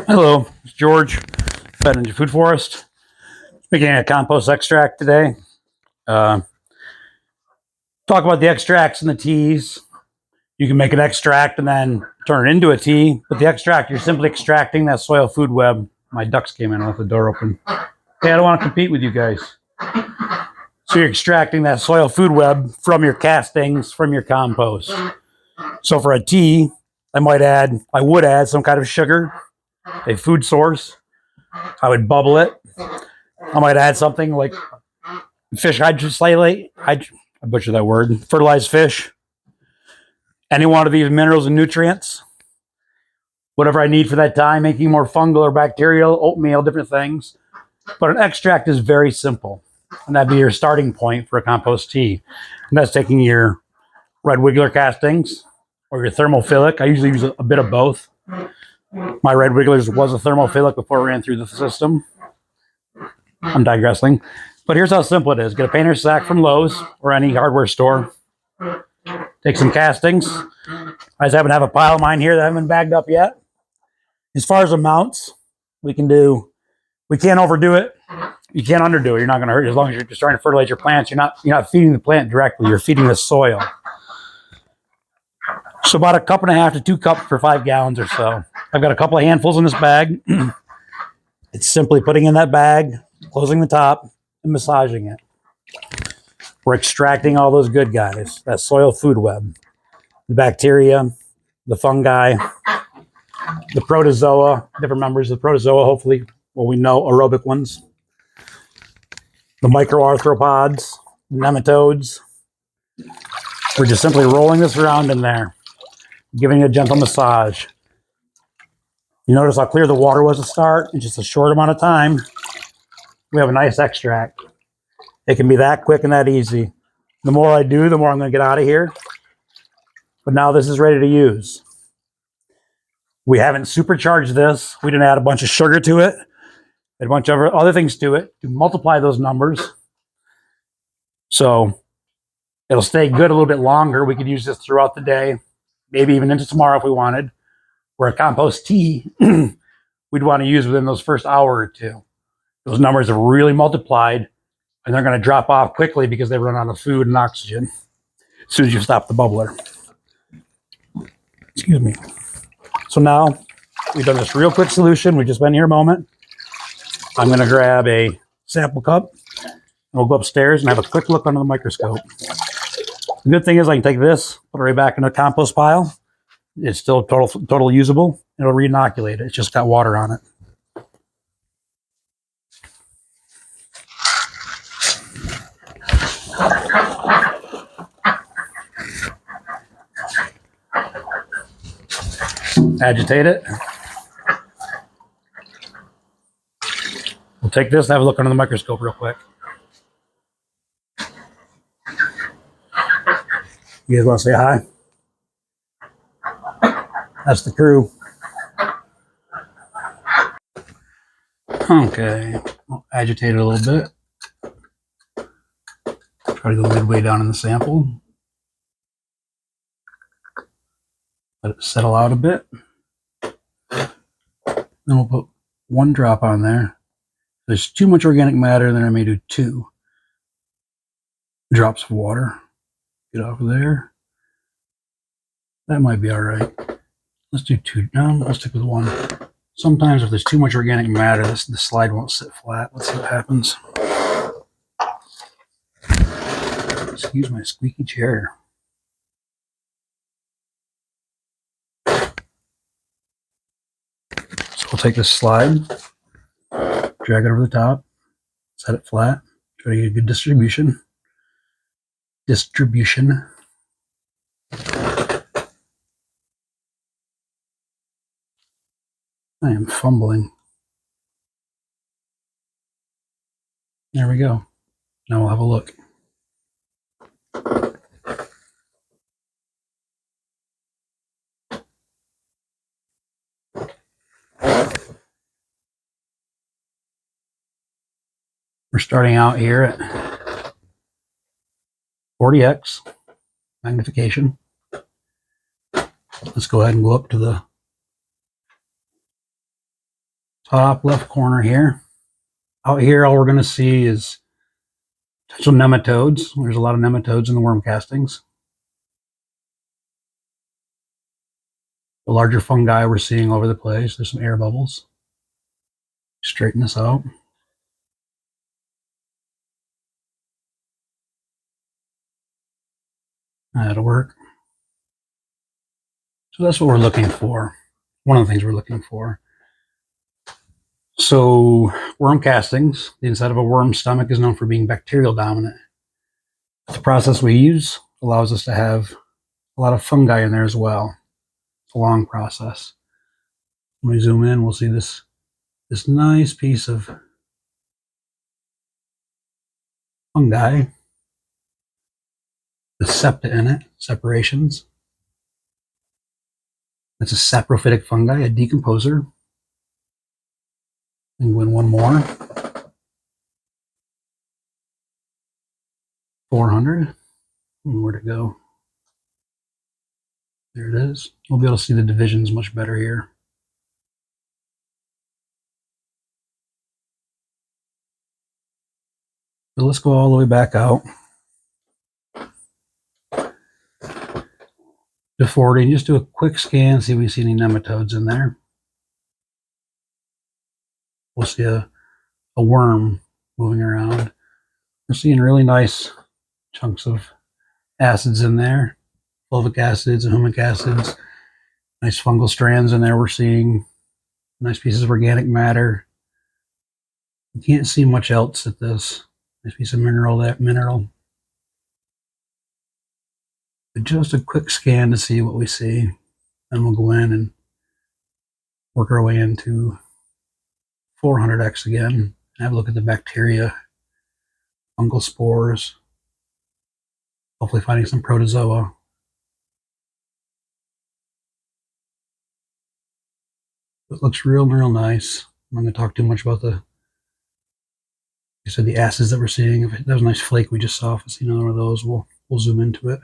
Hello, it's George, Fed Ninja Food Forest. Making a compost extract today. Uh, Talk about the extracts and the teas. You can make an extract and then turn it into a tea. But the extract, you're simply extracting that soil food web. My ducks came in, I left the door open. Hey, I don't want to compete with you guys. So you're extracting that soil food web from your castings, from your compost. So for a tea, I would add some kind of sugar, a food source. I would bubble it. I might add something like fish hydroslate. I butchered that word. Fertilized fish. Any one of these minerals and nutrients. Whatever I need for that time, making more fungal or bacterial, oatmeal, different things. But an extract is very simple. And that'd be your starting point for a compost tea. And that's taking your red wiggler castings or your thermophilic. I usually use a bit of both. My red wigglers was a thermophilic before it ran through the system. I'm digressing. But here's how simple it is. Get a painter's sack from Lowe's or any hardware store. Take some castings. I just happen to have a pile of mine here that haven't been bagged up yet. As far as amounts, we can't overdo it. You can't underdo it. You're not going to hurt you as long as you're just trying to fertilize your plants. You're not feeding the plant directly. You're feeding the soil. So about 1.5 cups to 2 cups for 5 gallons or so. I've got a couple of handfuls in this bag. It's simply putting in that bag, closing the top, and massaging it. We're extracting all those good guys, that soil food web, the bacteria, the fungi, the protozoa, different members of the protozoa, hopefully, we know aerobic ones, the microarthropods, nematodes. We're just simply rolling this around in there, giving it a gentle massage. You notice how clear the water was to start in just a short amount of time. We have a nice extract. It can be that quick and that easy. The more I do, the more I'm going to get out of here. But now this is ready to use. We haven't supercharged this. We didn't add a bunch of sugar to it, and a bunch of other things to it to multiply those numbers. So it'll stay good a little bit longer. We could use this throughout the day, maybe even into tomorrow if we wanted. Where a compost tea, we'd want to use within those first hour or two. Those numbers have really multiplied, and they're going to drop off quickly because they run out of food and oxygen as soon as you stop the bubbler. Excuse me. So now we've done this real quick solution. We've just been here a moment. I'm going to grab a sample cup, and we'll go upstairs and have a quick look under the microscope. The good thing is I can take this, put it right back in the compost pile. It's still total usable. It'll re-inoculate it. It's just got water on it. Agitate it. We'll take this and have a look under the microscope real quick. You guys want to say hi? That's the crew. Okay, we'll agitate it a little bit. Try to go midway down in the sample. Let it settle out a bit. Then we'll put 1 drop on there. If there's too much organic matter, then I may do 2 drops of water. Get over there. That might be all right. Let's do 2. No, let's stick with 1. Sometimes if there's too much organic matter, the slide won't sit flat. Let's see what happens. Excuse my squeaky chair. So we'll take this slide, drag it over the top, set it flat, try to get a good distribution. I am fumbling. There we go. Now we'll have a look. We're starting out here at 40x magnification. Let's go ahead and go up to the top left corner here. Out here, all we're going to see is potential nematodes. There's a lot of nematodes in the worm castings. The larger fungi we're seeing over the place. There's some air bubbles. Straighten this out. That'll work. So that's what we're looking for. One of the things we're looking for. So worm castings, the inside of a worm's stomach is known for being bacterial dominant. The process we use allows us to have a lot of fungi in there as well. It's a long process. When we zoom in, we'll see this nice piece of fungi, the septa in it, separations. That's a saprophytic fungi, a decomposer. And win one more. 400. Where'd it go? There it is. We'll be able to see the divisions much better here. So let's go all the way back out to 40 and just do a quick scan, see if we see any nematodes in there. We'll see a worm moving around. We're seeing really nice chunks of acids in there, fulvic acids and humic acids, nice fungal strands in there. We're seeing nice pieces of organic matter. You can't see much else at this. Nice piece of mineral, that mineral. But just a quick scan to see what we see. Then we'll go in and work our way into 400x again and have a look at the bacteria, fungal spores, hopefully finding some protozoa. It looks real nice. I'm not going to talk too much about the acids that we're seeing. If that was a nice flake we just saw, if we see another one of those, we'll zoom into it.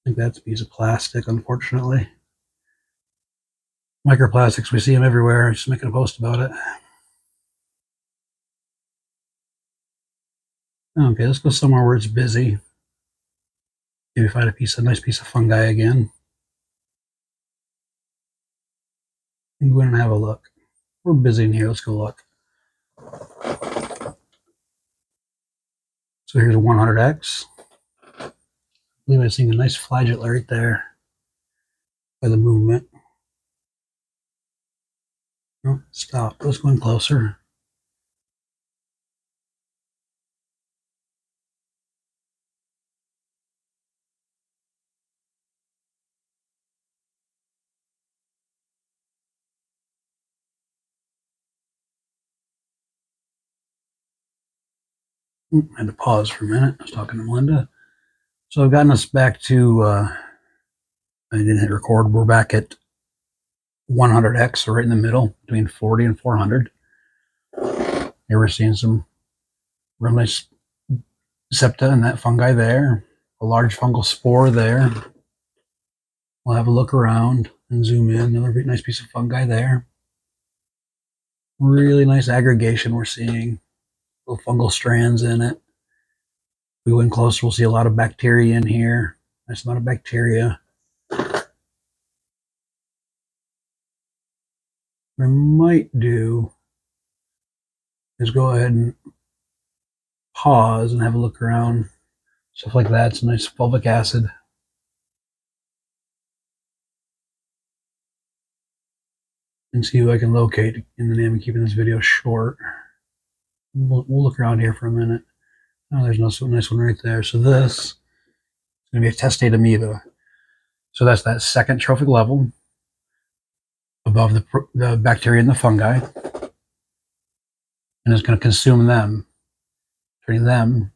I think that's a piece of plastic, unfortunately. Microplastics, we see them everywhere. Just making a post about it. Okay, let's go somewhere where it's busy. Maybe find a nice piece of fungi again. And go in and have a look. We're busy in here. Let's go look. So here's a 100x. I believe I'm seeing a nice flagella right there by the movement. Oh, stop. Let's go in closer. I had to pause for a minute. I was talking to Melinda. So I've gotten us back to, I didn't hit record. We're back at 100x, so right in the middle between 40 and 400. Here we're seeing some real nice septa and that fungi there, a large fungal spore there. We'll have a look around and zoom in. Another nice piece of fungi there. Really nice aggregation we're seeing. Little fungal strands in it. If we go in closer, we'll see a lot of bacteria in here. Nice amount of bacteria. What I might do is go ahead and pause and have a look around. Stuff like that. Some nice fulvic acid. And see who I can locate in the name of keeping this video short. We'll look around here for a minute. Oh, there's a nice one right there. So this is going to be a testate amoeba. So that's that second trophic level above the bacteria and the fungi. And it's going to consume them, turning them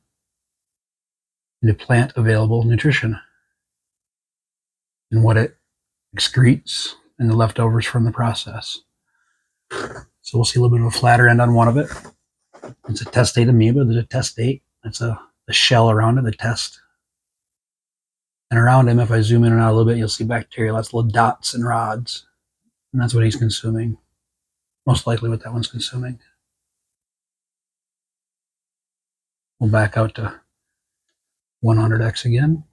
into plant available nutrition. And what it excretes and the leftovers from the process. So we'll see a little bit of a flatter end on one of it. It's a testate amoeba. There's a testate. That's the shell around it, the test. And around him, if I zoom in and out a little bit, you'll see bacteria, lots of little dots and rods. And that's what he's consuming. Most likely what that one's consuming. We'll back out to 100x again.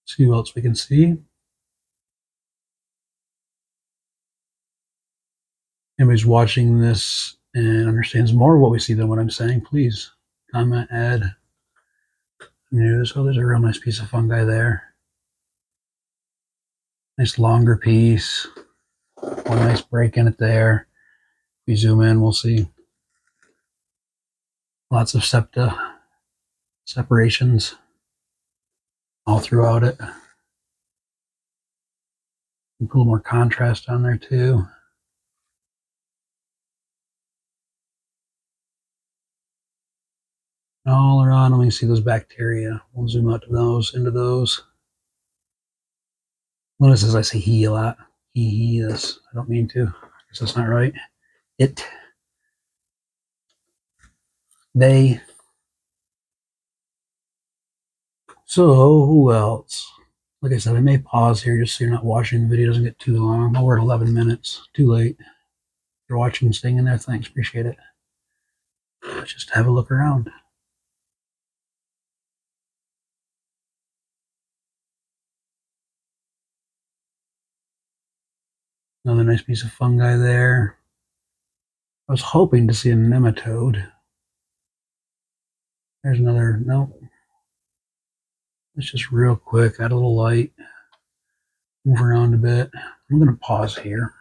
See what else we can see. Anybody's watching this and understands more of what we see than what I'm saying, please comment, add news. Oh, there's a real nice piece of fungi there. Nice longer piece. One nice break in it there. If we zoom in, we'll see lots of septa separations all throughout it. Put a little more contrast on there too. All around, we can see those bacteria. We'll zoom out to those, into those. Notice as I say he a lot. He is. I don't mean to. I guess that's not right. It. They. So, who else? Like I said, I may pause here just so you're not watching the video. It doesn't get too long. Oh, we're at 11 minutes. Too late. If you're watching and staying in there, thanks. Appreciate it. Let's just have a look around. Another nice piece of fungi there. I was hoping to see a nematode. There's another, no. Let's just real quick, add a little light, move around a bit. I'm going to pause here.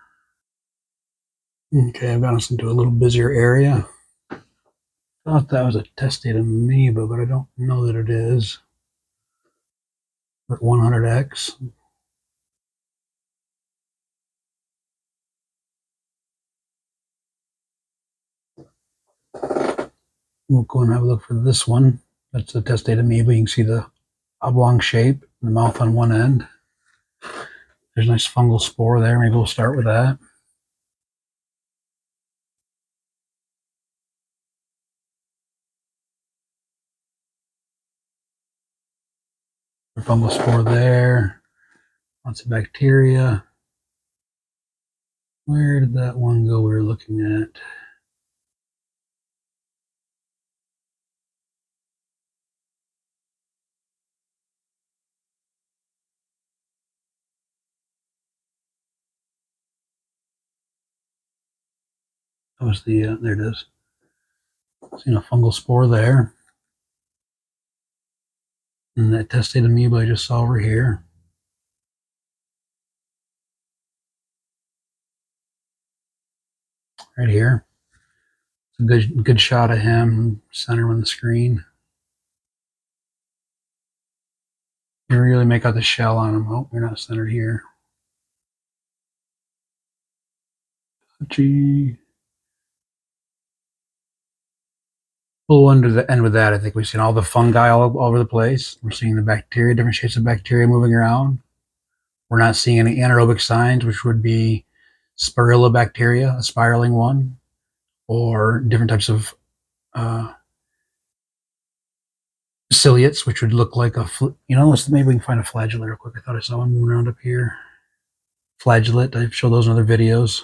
Okay, I've got us into a little busier area. Thought that was a testate amoeba, but I don't know that it is. We're at 100x. We'll go and have a look for this one. That's a testate amoeba. You can see the oblong shape, the mouth on one end. There's a nice fungal spore there. Maybe we'll start with that. The fungal spore there. Lots of bacteria. Where did that one go we were looking at? That was the, there it is. Seen a fungal spore there. And that testate amoeba I just saw over here. Right here. It's a good shot of him, center on the screen. You really make out the shell on him. Oh, you're not centered here. Gee. We'll end with that. I think we've seen all the fungi all over the place. We're seeing the bacteria, different shapes of bacteria moving around. We're not seeing any anaerobic signs, which would be spirilla bacteria, a spiraling one, or different types of ciliates, which would look like a, maybe we can find a flagellate real quick. I thought I saw one moving around up here. Flagellate, I've showed those in other videos.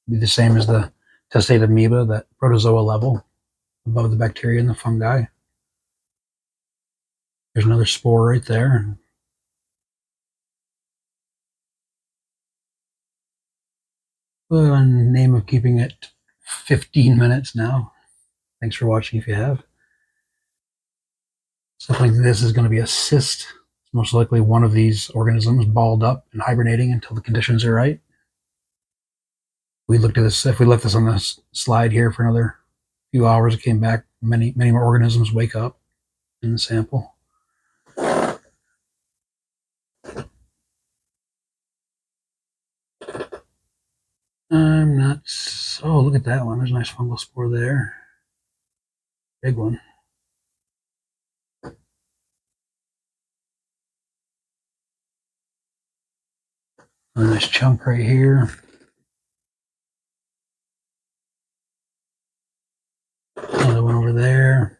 Be the same as the testate amoeba, that protozoa level above the bacteria and the fungi. There's another spore right there. Well, in the name of keeping it 15 minutes now. Thanks for watching if you have. Stuff like this is going to be a cyst. It's most likely one of these organisms balled up and hibernating until the conditions are right. We looked at this, if we left this on the slide here for another few hours, it came back, many more organisms wake up in the sample. I'm not so, look at that one. There's a nice fungal spore there. Big one. A nice chunk right here. Another one over there.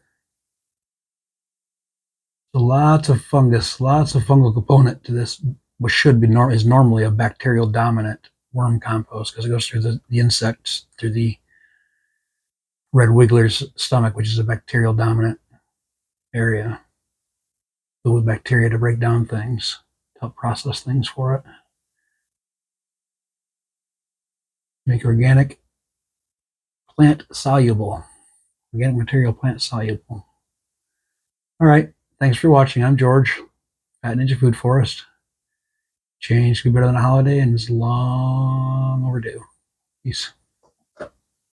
So lots of fungus, lots of fungal component to this, which should be is normally a bacterial dominant worm compost because it goes through the insects, through the red wiggler's stomach, which is a bacterial dominant area, filled with bacteria to break down things, to help process things for it. Make organic plant soluble. Organic material plant soluble. All right. Thanks for watching. I'm George, Fat Ninja Food Forest. Change could be better than a holiday and is long overdue. Peace.